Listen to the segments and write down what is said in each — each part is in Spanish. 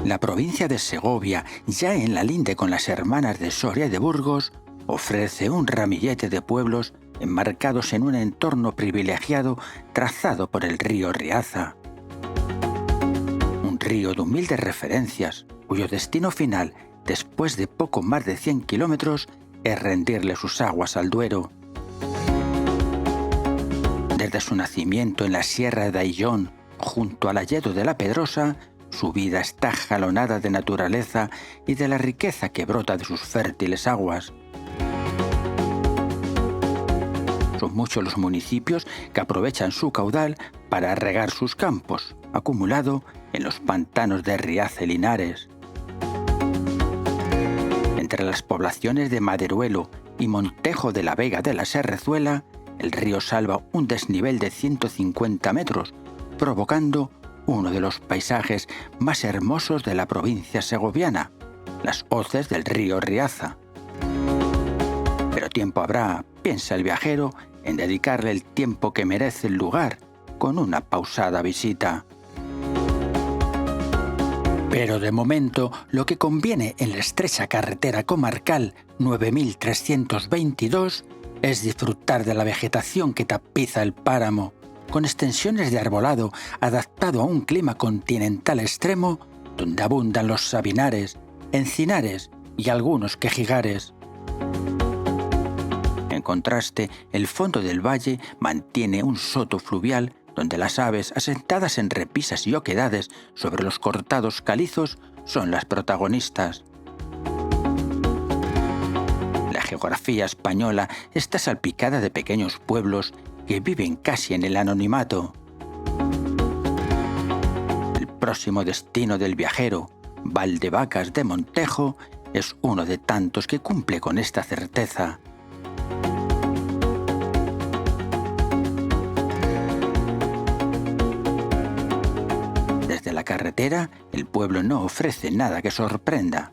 La provincia de Segovia, ya en la linde con las hermanas de Soria y de Burgos, ofrece un ramillete de pueblos enmarcados en un entorno privilegiado trazado por el río Riaza. Un río de humildes referencias, cuyo destino final, después de poco más de 100 kilómetros, es rendirle sus aguas al Duero. Desde su nacimiento en la Sierra de Aillón, junto al Alledo de la Pedrosa, su vida está jalonada de naturaleza y de la riqueza que brota de sus fértiles aguas. Son muchos los municipios que aprovechan su caudal para regar sus campos, acumulado en los pantanos de Riaza y Linares. Entre las poblaciones de Maderuelo y Montejo de la Vega de la Serrezuela, el río salva un desnivel de 150 metros, provocando uno de los paisajes más hermosos de la provincia segoviana, las hoces del río Riaza. Pero tiempo habrá, piensa el viajero, en dedicarle el tiempo que merece el lugar con una pausada visita. Pero de momento, lo que conviene en la estrecha carretera comarcal 9322 es disfrutar de la vegetación que tapiza el páramo, con extensiones de arbolado adaptado a un clima continental extremo, donde abundan los sabinares, encinares y algunos quejigares. En contraste, el fondo del valle mantiene un soto fluvial donde las aves asentadas en repisas y oquedades sobre los cortados calizos son las protagonistas. La geografía española está salpicada de pequeños pueblos que viven casi en el anonimato. El próximo destino del viajero, Valdevacas de Montejo, es uno de tantos que cumple con esta certeza. Desde la carretera, el pueblo no ofrece nada que sorprenda.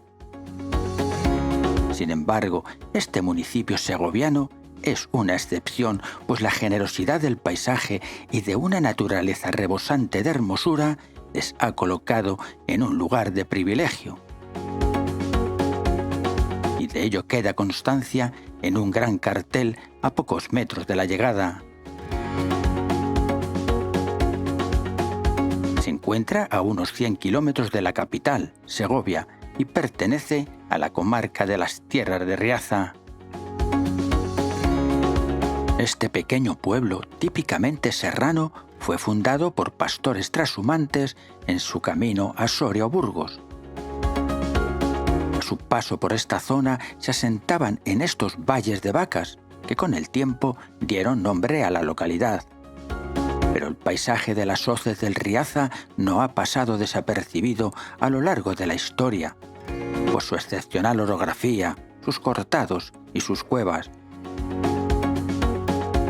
Sin embargo, este municipio segoviano es una excepción, pues la generosidad del paisaje y de una naturaleza rebosante de hermosura les ha colocado en un lugar de privilegio. Y de ello queda constancia en un gran cartel a pocos metros de la llegada. Se encuentra a unos 100 kilómetros de la capital, Segovia, y pertenece a la comarca de las Tierras de Riaza. Este pequeño pueblo, típicamente serrano, fue fundado por pastores trashumantes en su camino a Soria o Burgos. A su paso por esta zona se asentaban en estos valles de vacas, que con el tiempo dieron nombre a la localidad. Pero el paisaje de las hoces del Riaza no ha pasado desapercibido a lo largo de la historia, pues su excepcional orografía, sus cortados y sus cuevas.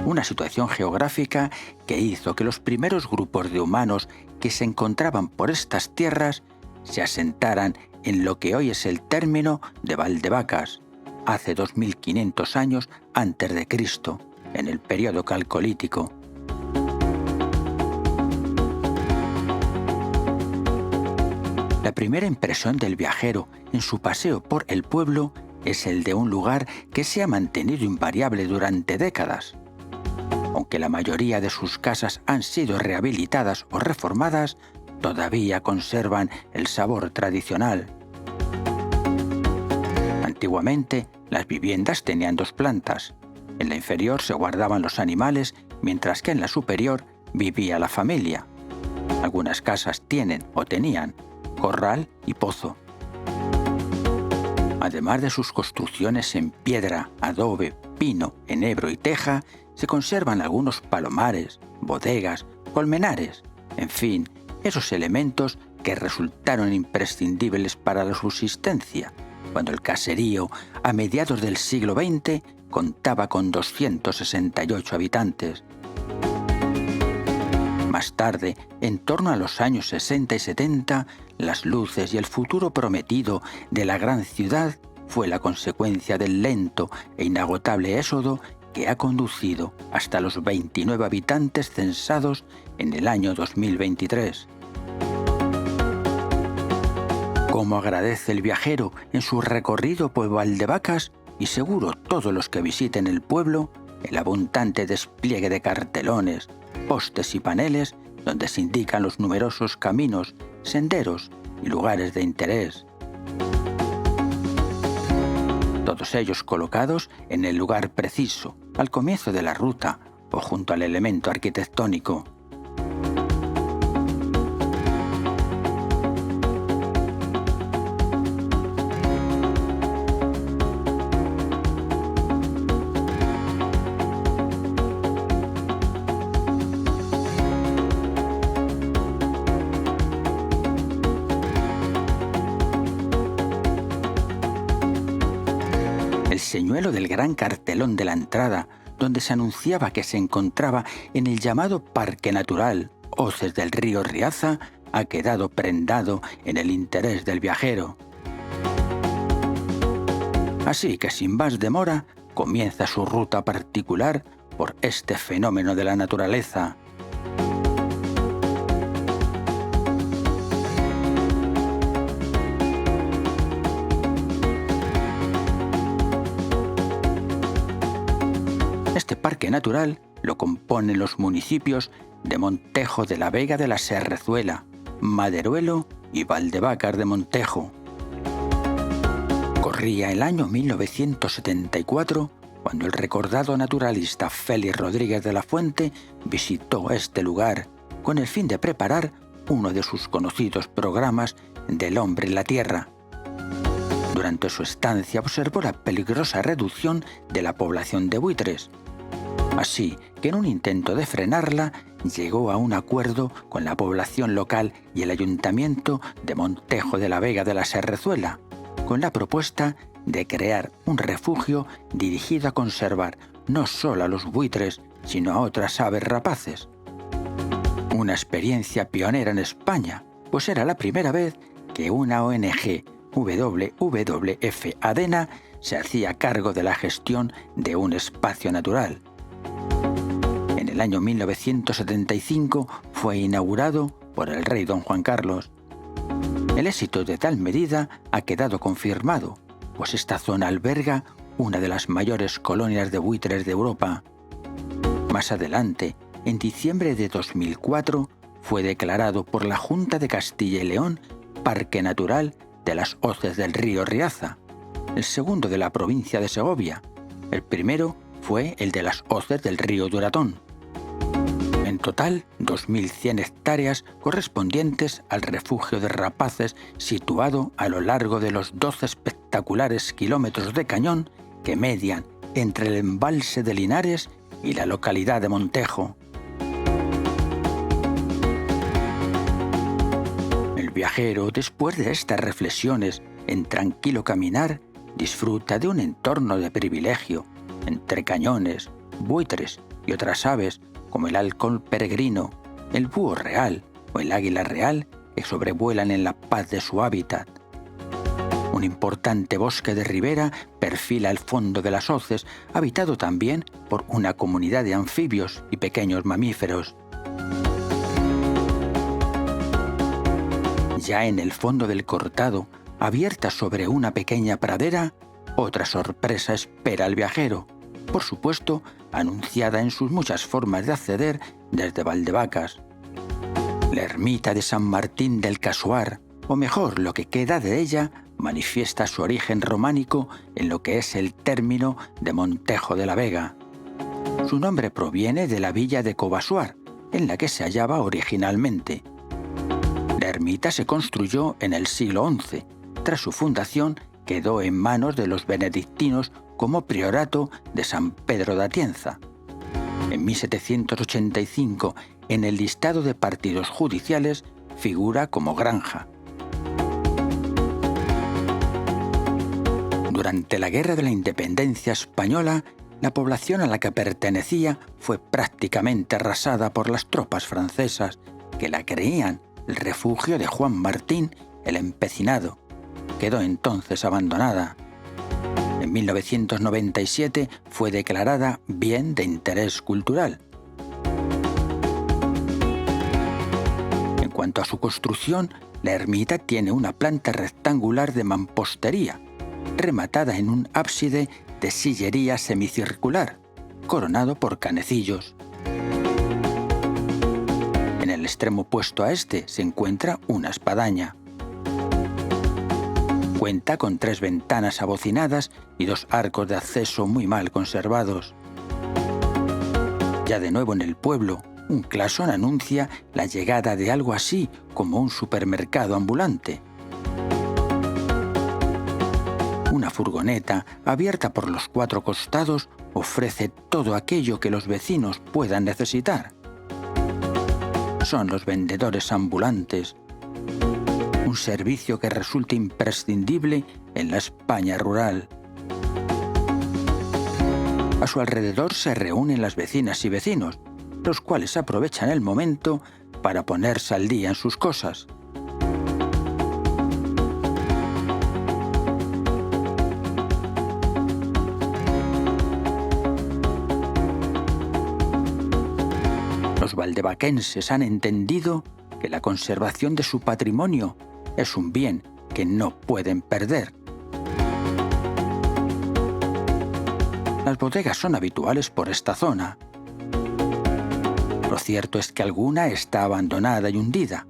Una situación geográfica que hizo que los primeros grupos de humanos que se encontraban por estas tierras se asentaran en lo que hoy es el término de Valdevacas, hace 2500 años antes de Cristo, en el período calcolítico. La primera impresión del viajero en su paseo por el pueblo es el de un lugar que se ha mantenido invariable durante décadas. Aunque la mayoría de sus casas han sido rehabilitadas o reformadas, todavía conservan el sabor tradicional. Antiguamente, las viviendas tenían 2 plantas. En la inferior se guardaban los animales, mientras que en la superior vivía la familia. Algunas casas tienen o tenían corral y pozo. Además de sus construcciones en piedra, adobe, pino, enebro y teja, se conservan algunos palomares, bodegas, colmenares, en fin, esos elementos que resultaron imprescindibles para la subsistencia, cuando el caserío, a mediados del siglo XX, contaba con 268 habitantes. Más tarde, en torno a los años 60 y 70, las luces y el futuro prometido de la gran ciudad fue la consecuencia del lento e inagotable éxodo que ha conducido hasta los 29 habitantes censados en el año 2023. cómo agradece el viajero en su recorrido por Valdevacas y seguro todos los que visiten el pueblo el abundante despliegue de cartelones, postes y paneles donde se indican los numerosos caminos, senderos y lugares de interés. Todos ellos colocados en el lugar preciso, al comienzo de la ruta o junto al elemento arquitectónico. El señuelo del gran cartelón de la entrada, donde se anunciaba que se encontraba en el llamado Parque Natural Hoces del Río Riaza, ha quedado prendado en el interés del viajero. Así que sin más demora, comienza su ruta particular por este fenómeno de la naturaleza. Este parque natural lo componen los municipios de Montejo de la Vega de la Serrezuela, Maderuelo y Valdevacas de Montejo. Corría el año 1974 cuando el recordado naturalista Félix Rodríguez de la Fuente visitó este lugar con el fin de preparar uno de sus conocidos programas del hombre en la Tierra. Durante su estancia observó la peligrosa reducción de la población de buitres. Así que en un intento de frenarla, llegó a un acuerdo con la población local y el ayuntamiento de Montejo de la Vega de la Serrezuela, con la propuesta de crear un refugio dirigido a conservar no solo a los buitres, sino a otras aves rapaces. Una experiencia pionera en España, pues era la primera vez que una ONG WWF ADENA se hacía cargo de la gestión de un espacio natural. En el año 1975 fue inaugurado por el rey don Juan Carlos. El éxito de tal medida ha quedado confirmado, pues esta zona alberga una de las mayores colonias de buitres de Europa. Más adelante, en diciembre de 2004, fue declarado por la Junta de Castilla y León Parque Natural de las Hoces del Río Riaza, el segundo de la provincia de Segovia. El primero fue el de las Hoces del Río Duratón. En total, 2.100 hectáreas correspondientes al refugio de rapaces situado a lo largo de los 12 espectaculares kilómetros de cañón que median entre el embalse de Linares y la localidad de Montejo. El viajero, después de estas reflexiones en tranquilo caminar, disfruta de un entorno de privilegio, entre cañones, buitres y otras aves como el halcón peregrino, el búho real o el águila real que sobrevuelan en la paz de su hábitat. Un importante bosque de ribera perfila el fondo de las hoces, habitado también por una comunidad de anfibios y pequeños mamíferos. Ya en el fondo del cortado, abierta sobre una pequeña pradera, otra sorpresa espera al viajero, por supuesto, anunciada en sus muchas formas de acceder desde Valdevacas. La ermita de San Martín del Casuar, o mejor, lo que queda de ella, manifiesta su origen románico en lo que es el término de Montejo de la Vega. Su nombre proviene de la villa de Covasuar, en la que se hallaba originalmente. La ermita se construyó en el siglo XI. Tras su fundación, quedó en manos de los benedictinos como priorato de San Pedro de Atienza. En 1785, en el listado de partidos judiciales, figura como granja. Durante la Guerra de la Independencia Española, la población a la que pertenecía fue prácticamente arrasada por las tropas francesas, que la creían el refugio de Juan Martín el Empecinado. Quedó entonces abandonada. En 1997 fue declarada Bien de Interés Cultural. En cuanto a su construcción, La ermita tiene una planta rectangular de mampostería, rematada en un ábside de sillería semicircular, coronado por canecillos. En el extremo opuesto a este se encuentra una espadaña. Cuenta con 3 ventanas abocinadas y 2 arcos de acceso muy mal conservados. Ya de nuevo en el pueblo, un clasón anuncia la llegada de algo así como un supermercado ambulante. Una furgoneta, abierta por los 4 costados, ofrece todo aquello que los vecinos puedan necesitar. Son los vendedores ambulantes, un servicio que resulta imprescindible en la España rural. A su alrededor se reúnen las vecinas y vecinos, los cuales aprovechan el momento para ponerse al día en sus cosas. Los valdevaquenses han entendido que la conservación de su patrimonio es un bien que no pueden perder. Las bodegas son habituales por esta zona. Lo cierto es que alguna está abandonada y hundida,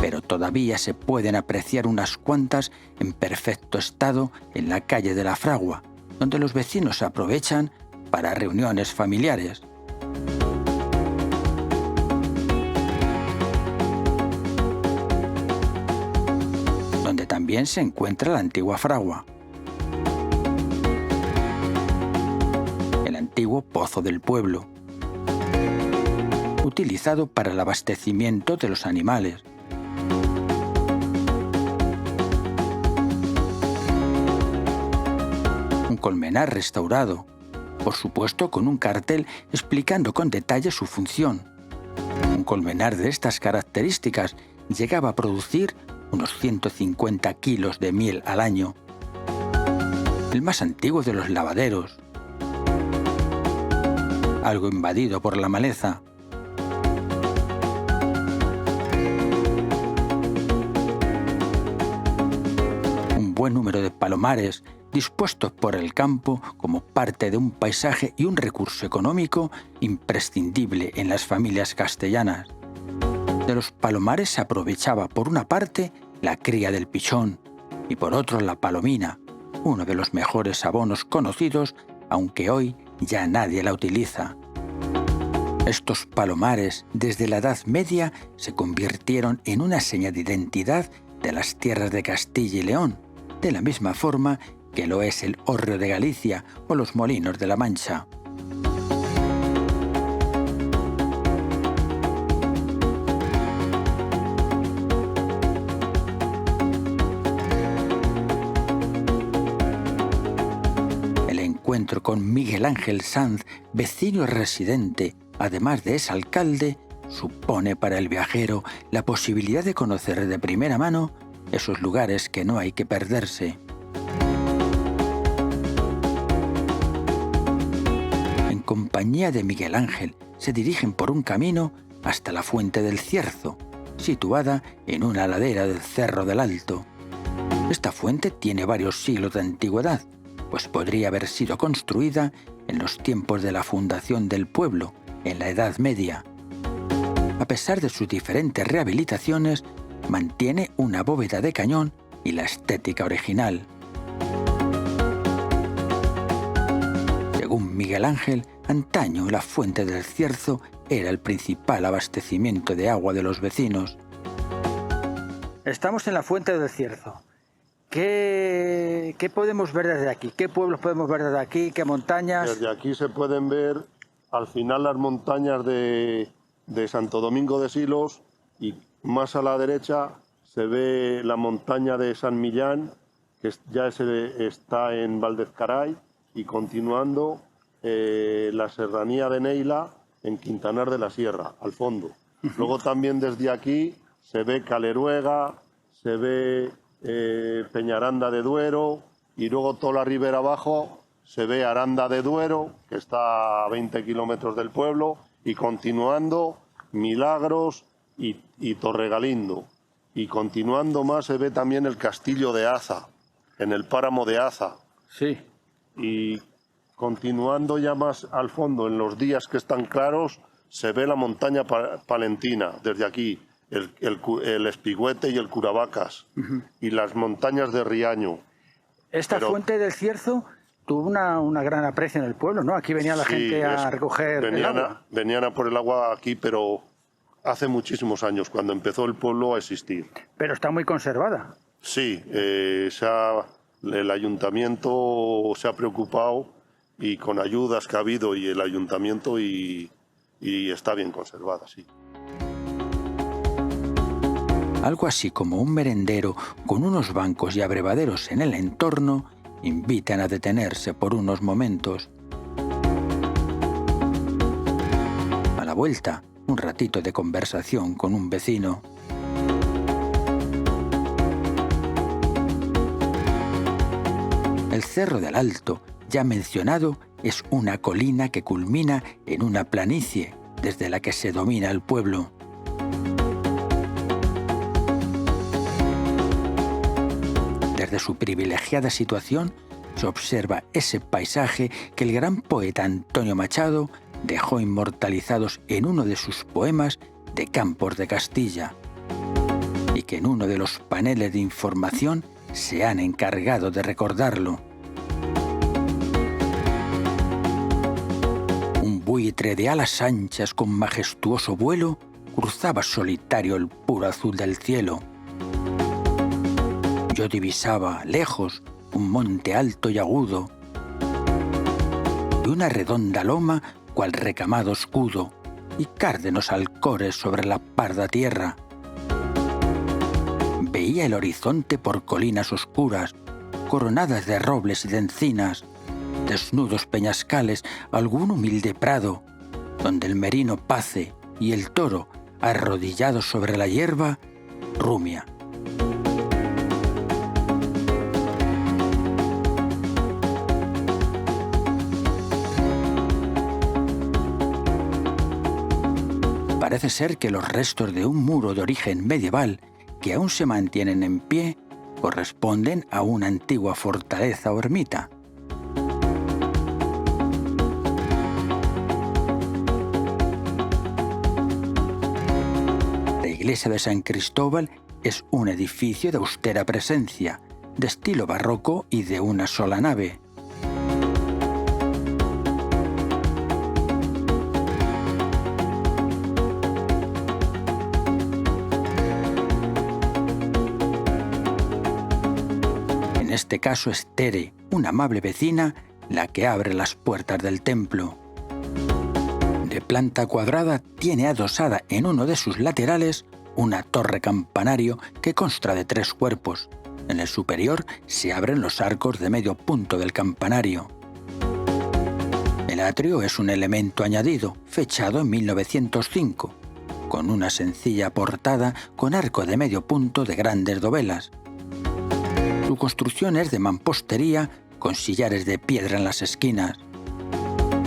pero todavía se pueden apreciar unas cuantas en perfecto estado en la calle de la Fragua, donde los vecinos aprovechan para reuniones familiares. Donde también se encuentra la antigua Fragua, el antiguo pozo del pueblo, utilizado para el abastecimiento de los animales. Un colmenar restaurado, por supuesto con un cartel explicando con detalle su función. Un colmenar de estas características llegaba a producir unos 150 kilos de miel al año. El más antiguo de los lavaderos, algo invadido por la maleza. Un buen número de palomares dispuestos por el campo como parte de un paisaje y un recurso económico imprescindible en las familias castellanas. De los palomares se aprovechaba por una parte la cría del pichón y por otro la palomina, uno de los mejores abonos conocidos, aunque hoy ya nadie la utiliza. Estos palomares desde la Edad Media se convirtieron en una seña de identidad de las tierras de Castilla y León, de la misma forma que lo es el hórreo de Galicia o los molinos de la Mancha. El encuentro con Miguel Ángel Sanz, vecino y residente, además de exalcalde, supone para el viajero la posibilidad de conocer de primera mano esos lugares que no hay que perderse. En compañía de Miguel Ángel se dirigen por un camino hasta la Fuente del Cierzo, situada en una ladera del Cerro del Alto. Esta fuente tiene varios siglos de antigüedad, pues podría haber sido construida en los tiempos de la fundación del pueblo, en la Edad Media. A pesar de sus diferentes rehabilitaciones, mantiene una bóveda de cañón y la estética original. Según Miguel Ángel, antaño la Fuente del Cierzo era el principal abastecimiento de agua de los vecinos. Estamos en la Fuente del Cierzo. ¿Qué podemos ver desde aquí? ¿Qué pueblos podemos ver desde aquí? ¿Qué montañas? Desde aquí se pueden ver al final las montañas de Santo Domingo de Silos y más a la derecha se ve la montaña de San Millán, que ya está en Valdezcaray, y continuando la serranía de Neila en Quintanar de la Sierra, al fondo. Luego también desde aquí se ve Caleruega, se ve Peñaranda de Duero, y luego toda la ribera abajo se ve Aranda de Duero, que está a 20 kilómetros del pueblo, y continuando Milagros, y Torregalindo. Y continuando más se ve también el castillo de Aza, en el páramo de Aza. Sí. Y continuando ya más al fondo, en los días que están claros, se ve la montaña palentina, desde aquí, el Espigüete y el Curavacas, y las montañas de Riaño. Esta fuente del Cierzo tuvo una gran aprecio en el pueblo, ¿no? Aquí venía la gente a recoger el agua. Venían a por el agua aquí, pero hace muchísimos años, cuando empezó el pueblo a existir. Pero está muy conservada. Sí, el ayuntamiento se ha preocupado y con ayudas que ha habido y el ayuntamiento y está bien conservada, sí. Algo así como un merendero con unos bancos y abrevaderos en el entorno invitan a detenerse por unos momentos. A la vuelta, un ratito de conversación con un vecino. El Cerro del Alto, ya mencionado, es una colina que culmina en una planicie desde la que se domina el pueblo. Desde su privilegiada situación se observa ese paisaje que el gran poeta Antonio Machado dejó inmortalizados en uno de sus poemas de Campos de Castilla y que en uno de los paneles de información se han encargado de recordarlo. Un buitre de alas anchas con majestuoso vuelo cruzaba solitario el puro azul del cielo. Yo divisaba, lejos, un monte alto y agudo, y una redonda loma cual recamado escudo, y cárdenos alcores sobre la parda tierra. Veía el horizonte por colinas oscuras, coronadas de robles y de encinas, desnudos peñascales, algún humilde prado, donde el merino pace y el toro, arrodillado sobre la hierba, rumia. Parece ser que los restos de un muro de origen medieval que aún se mantienen en pie corresponden a una antigua fortaleza o ermita. La iglesia de San Cristóbal es un edificio de austera presencia, de estilo barroco y de una sola nave. En este caso es Tere, una amable vecina, la que abre las puertas del templo. De planta cuadrada, tiene adosada en uno de sus laterales una torre campanario que consta de 3 cuerpos. En el superior se abren los arcos de medio punto del campanario. El atrio es un elemento añadido, fechado en 1905, con una sencilla portada con arco de medio punto de grandes dovelas. Su construcción es de mampostería con sillares de piedra en las esquinas.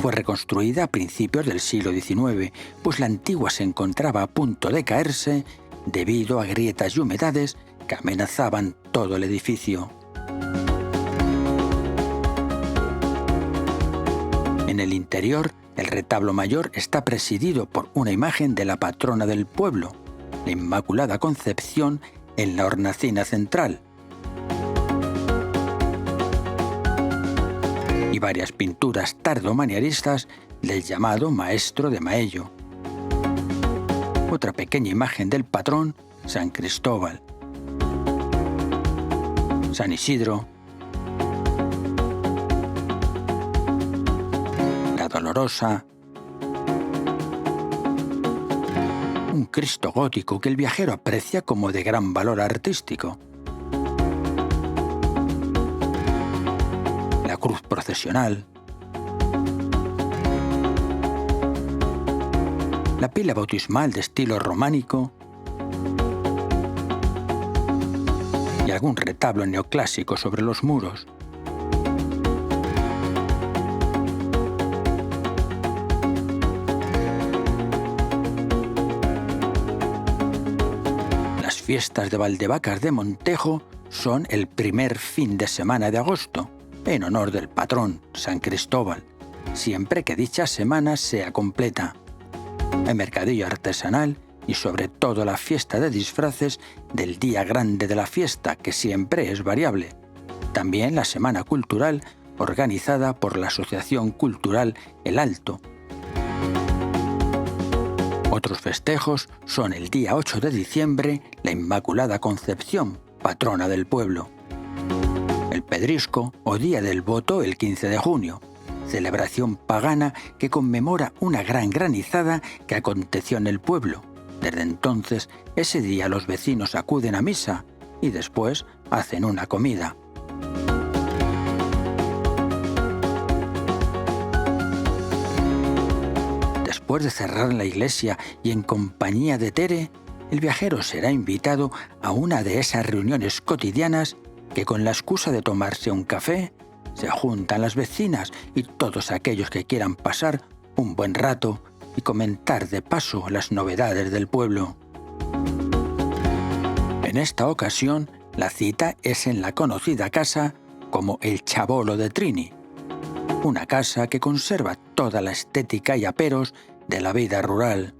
Fue reconstruida a principios del siglo XIX, pues la antigua se encontraba a punto de caerse debido a grietas y humedades que amenazaban todo el edificio. En el interior, el retablo mayor está presidido por una imagen de la patrona del pueblo, la Inmaculada Concepción, en la hornacina central, y varias pinturas tardomanieristas del llamado Maestro de Maello. Otra pequeña imagen del patrón, San Cristóbal, San Isidro, la Dolorosa, un Cristo gótico que el viajero aprecia como de gran valor artístico, la cruz procesional, la pila bautismal de estilo románico y algún retablo neoclásico sobre los muros. fiestas de Valdevacas de Montejo son el primer fin de semana de agosto, en honor del patrón, San Cristóbal, siempre que dicha semana sea completa. El mercadillo artesanal y sobre todo la fiesta de disfraces del día grande de la fiesta, que siempre es variable. También la Semana Cultural, organizada por la Asociación Cultural El Alto. Otros festejos son el día 8 de diciembre, la Inmaculada Concepción, patrona del pueblo. El Pedrisco o Día del Voto el 15 de junio, celebración pagana que conmemora una gran granizada que aconteció en el pueblo. Desde entonces, ese día los vecinos acuden a misa y después hacen una comida. Después de cerrar la iglesia y en compañía de Tere, el viajero será invitado a una de esas reuniones cotidianas que con la excusa de tomarse un café, se juntan las vecinas y todos aquellos que quieran pasar un buen rato y comentar de paso las novedades del pueblo. En esta ocasión, la cita es en la conocida casa como el Chabolo de Trini, una casa que conserva toda la estética y aperos de la vida rural.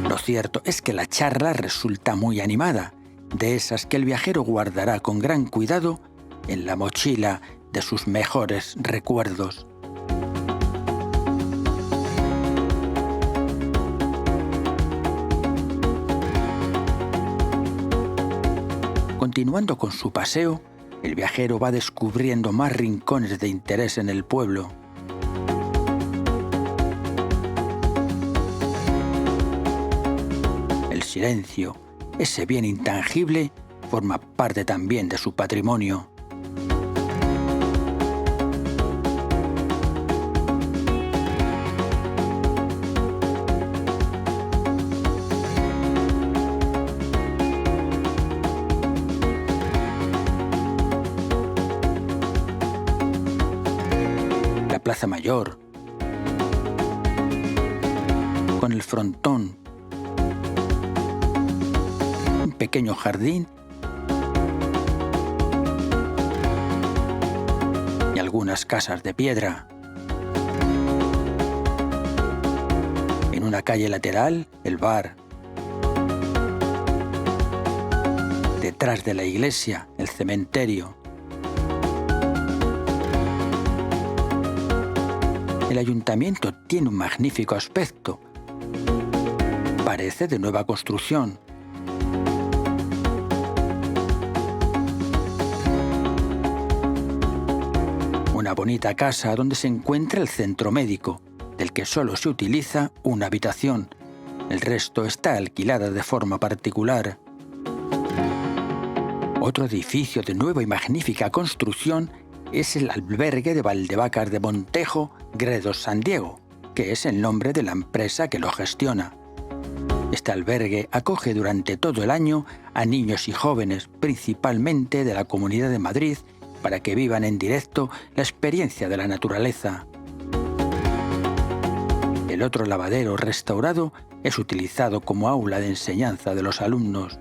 Lo cierto es que la charla resulta muy animada, de esas que el viajero guardará con gran cuidado en la mochila de sus mejores recuerdos. Continuando con su paseo, el viajero va descubriendo más rincones de interés en el pueblo. El silencio, ese bien intangible, forma parte también de su patrimonio. La Plaza Mayor, con el frontón, un pequeño jardín y algunas casas de piedra. En una calle lateral, el bar. Detrás de la iglesia, el cementerio. El ayuntamiento tiene un magnífico aspecto. Parece de nueva construcción. Una bonita casa donde se encuentra el centro médico, del que solo se utiliza una habitación. El resto está alquilada de forma particular. Otro edificio de nueva y magnífica construcción es el albergue de Valdevacas de Montejo, Gredos San Diego, que es el nombre de la empresa que lo gestiona. Este albergue acoge durante todo el año a niños y jóvenes, principalmente de la Comunidad de Madrid, para que vivan en directo la experiencia de la naturaleza. El otro lavadero restaurado es utilizado como aula de enseñanza de los alumnos.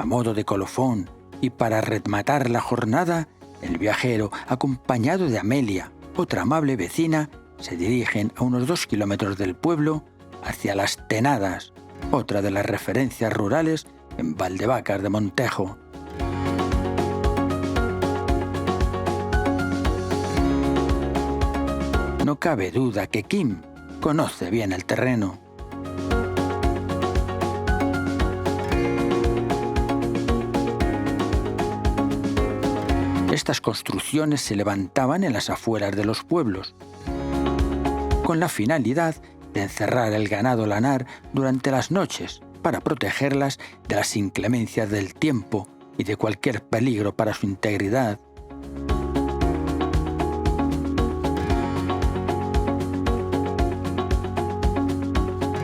Modo de colofón y para rematar la jornada, el viajero, acompañado de Amelia, otra amable vecina, se dirigen a unos 2 kilómetros del pueblo hacia Las Tenadas, otra de las referencias rurales en Valdevacas de Montejo. No cabe duda que Kim conoce bien el terreno. Estas construcciones se levantaban en las afueras de los pueblos. con la finalidad de encerrar el ganado lanar durante las noches para protegerlas de las inclemencias del tiempo y de cualquier peligro para su integridad.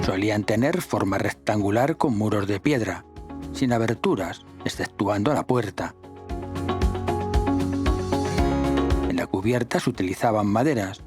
Solían tener forma rectangular con muros de piedra, sin aberturas, exceptuando la puerta. En la cubierta se utilizaban maderas.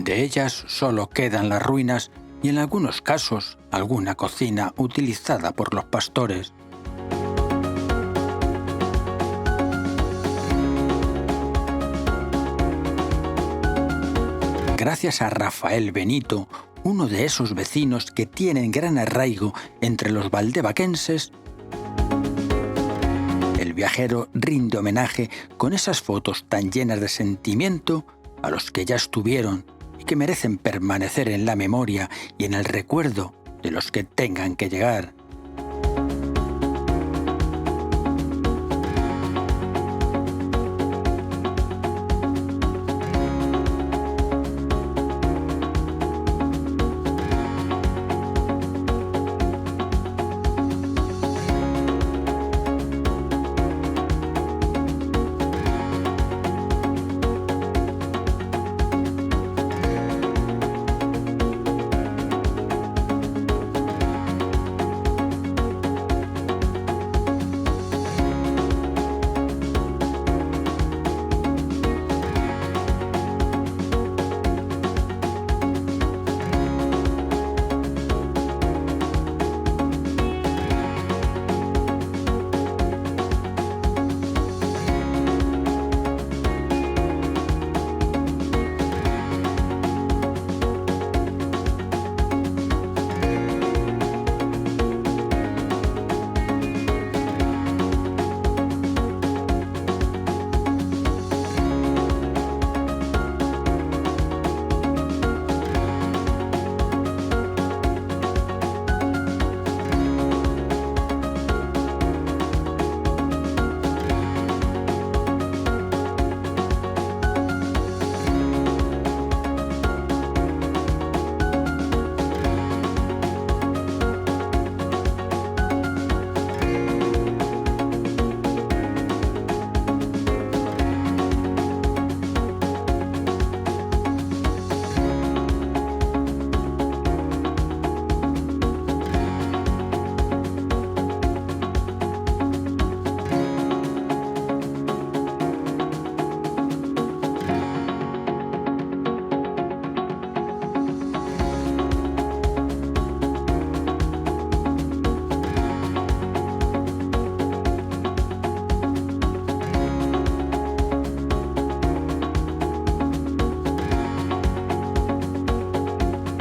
De ellas solo quedan las ruinas y en algunos casos alguna cocina utilizada por los pastores. Gracias a Rafael Benito, uno de esos vecinos que tienen gran arraigo entre los valdevaquenses, el viajero rinde homenaje con esas fotos tan llenas de sentimiento a los que ya estuvieron y que merecen permanecer en la memoria y en el recuerdo de los que tengan que llegar.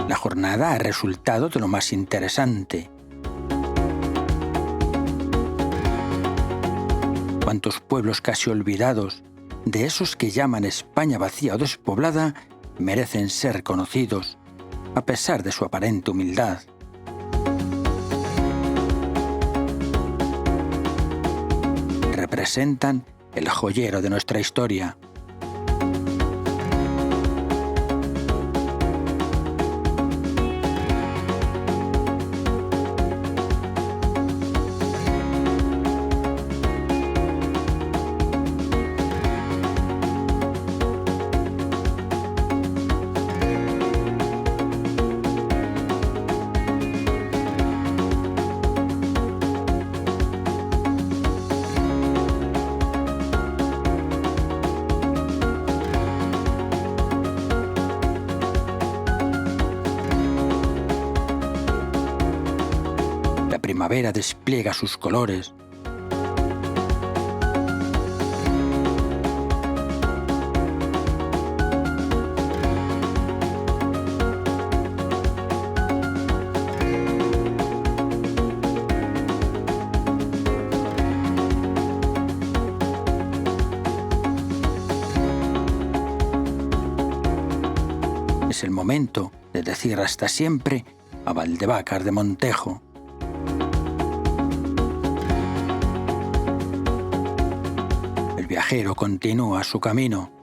La jornada ha resultado de lo más interesante. Cuántos pueblos casi olvidados, de esos que llaman España vacía o despoblada, merecen ser conocidos, a pesar de su aparente humildad. Representan el joyero de nuestra historia. primavera despliega sus colores. Es el momento de decir hasta siempre a Valdevácar de Montejo. El viajero continúa su camino.